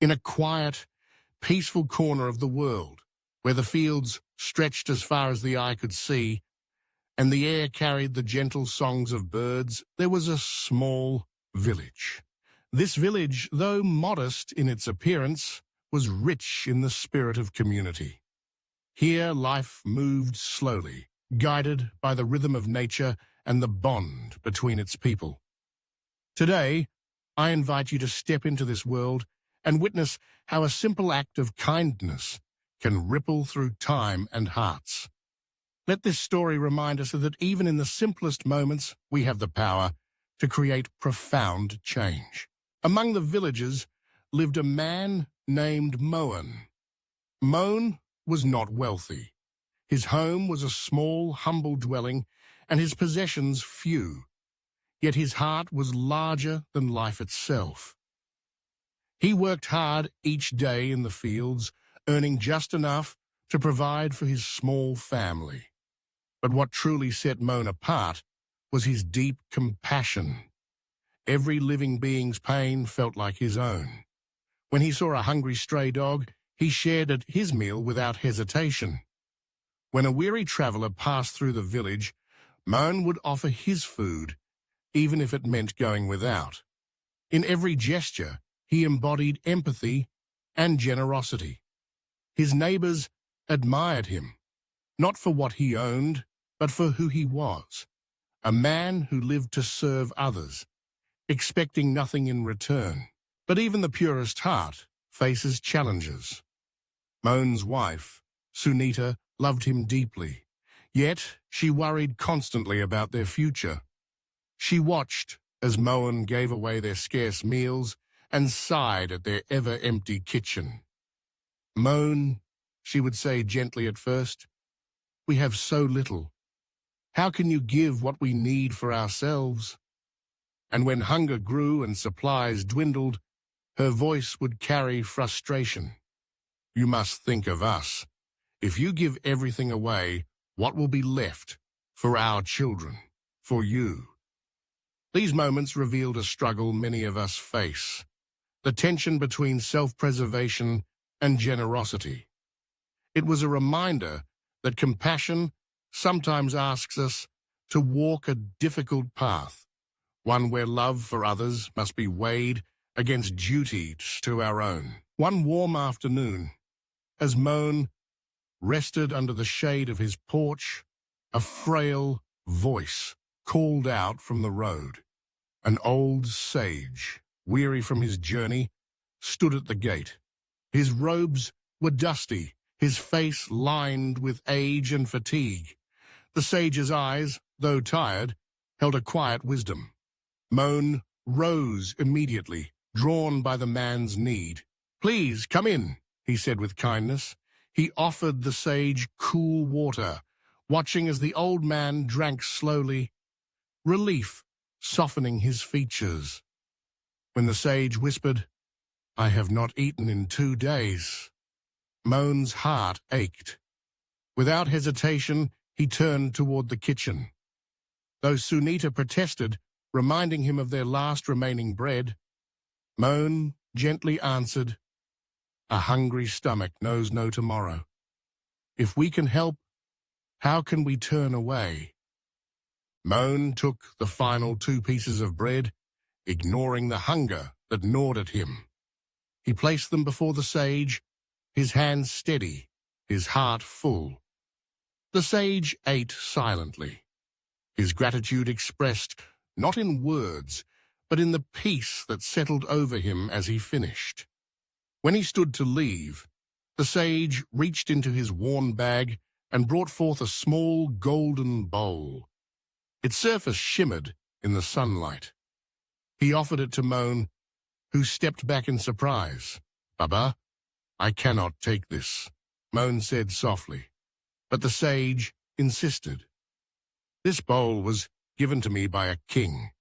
in a quiet, peaceful corner of the world, where the fields stretched as far as the eye could see, and the air carried the gentle songs of birds, there was a small village. This village, though modest in its appearance, was rich in the spirit of community. Here life moved slowly, guided by the rhythm of nature and the bond between its people. Today, I invite you to step into this world and witness how a simple act of kindness can ripple through time and hearts. Let this story remind us that even in the simplest moments, we have the power to create profound change. Among the villagers lived a man named Moan. Moan was not wealthy. His home was a small, humble dwelling, and his possessions few. Yet his heart was larger than life itself. He worked hard each day in the fields, earning just enough to provide for his small family. But what truly set Moan apart was his deep compassion. Every living being's pain felt like his own. When he saw a hungry stray dog, he shared his meal without hesitation. When a weary traveler passed through the village, Moan would offer his food, even if it meant going without. In every gesture, he embodied empathy and generosity. His neighbors admired him, not for what he owned, but for who he was, a man who lived to serve others, expecting nothing in return. But even the purest heart faces challenges. Moan's wife, Sunita, loved him deeply, yet she worried constantly about their future. She watched as Moan gave away their scarce meals and sighed at their ever-empty kitchen. "Moan," she would say gently at first, "we have so little. How can you give what we need for ourselves?" And when hunger grew and supplies dwindled, her voice would carry frustration. "You must think of us. If you give everything away, what will be left for our children, for you?" These moments revealed a struggle many of us face, the tension between self-preservation and generosity. It was a reminder that compassion sometimes asks us to walk a difficult path, one where love for others must be weighed against duty to our own. One warm afternoon, as Moan rested under the shade of his porch, a frail voice called out from the road. An old sage, weary from his journey, stood at the gate. His robes were dusty, his face lined with age and fatigue. The sage's eyes, though tired, held a quiet wisdom. Moan rose immediately, drawn by the man's need. "Please, come in," he said with kindness. He offered the sage cool water, watching as the old man drank slowly, relief softening his features. When the sage whispered, "I have not eaten in 2 days," Moan's heart ached. Without hesitation, he turned toward the kitchen. Though Sunita protested, reminding him of their last remaining bread, Moan gently answered, "A hungry stomach knows no tomorrow. If we can help, how can we turn away?" Moan took the final 2 pieces of bread, ignoring the hunger that gnawed at him. He placed them before the sage, his hands steady, his heart full. The sage ate silently, his gratitude expressed not in words, but in the peace that settled over him as he finished. When he stood to leave, the sage reached into his worn bag and brought forth a small golden bowl. Its surface shimmered in the sunlight. He offered it to Moan, who stepped back in surprise. "Baba, I cannot take this," Moan said softly. But the sage insisted. "This bowl was given to me by a king,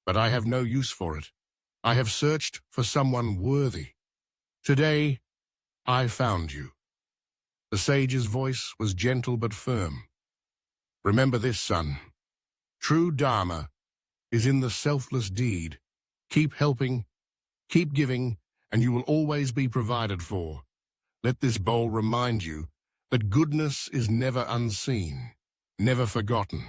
but I have no use for it. I have searched for someone worthy. Today, I found you." The sage's voice was gentle but firm. "Remember this, son. True Dharma is in the selfless deed. Keep helping, keep giving, and you will always be provided for. Let this bowl remind you that goodness is never unseen, never forgotten.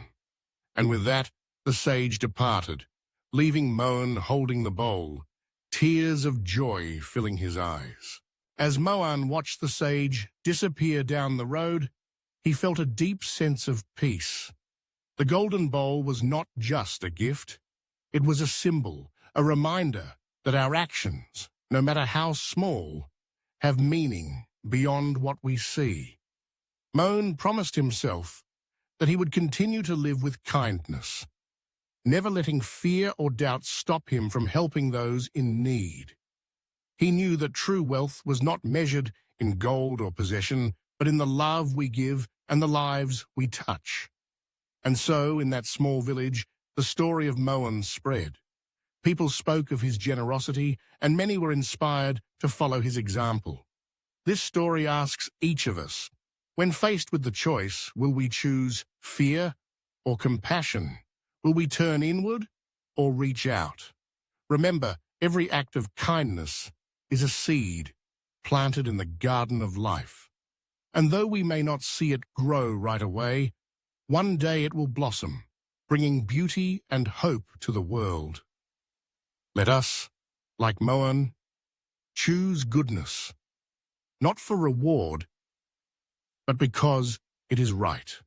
And with that, the sage departed, leaving Moan holding the bowl, tears of joy filling his eyes. As Moan watched the sage disappear down the road, he felt a deep sense of peace. The golden bowl was not just a gift. It was a symbol, a reminder that our actions, no matter how small, have meaning beyond what we see. Moan promised himself that he would continue to live with kindness, never letting fear or doubt stop him from helping those in need. He knew that true wealth was not measured in gold or possession, but in the love we give and the lives we touch. And so, in that small village, the story of Moan spread. People spoke of his generosity, and many were inspired to follow his example. This story asks each of us, when faced with the choice, will we choose fear or compassion? Will we turn inward or reach out? Remember, every act of kindness is a seed planted in the garden of life. And though we may not see it grow right away, one day it will blossom, bringing beauty and hope to the world. Let us, like Moan, choose goodness, not for reward, but because it is right.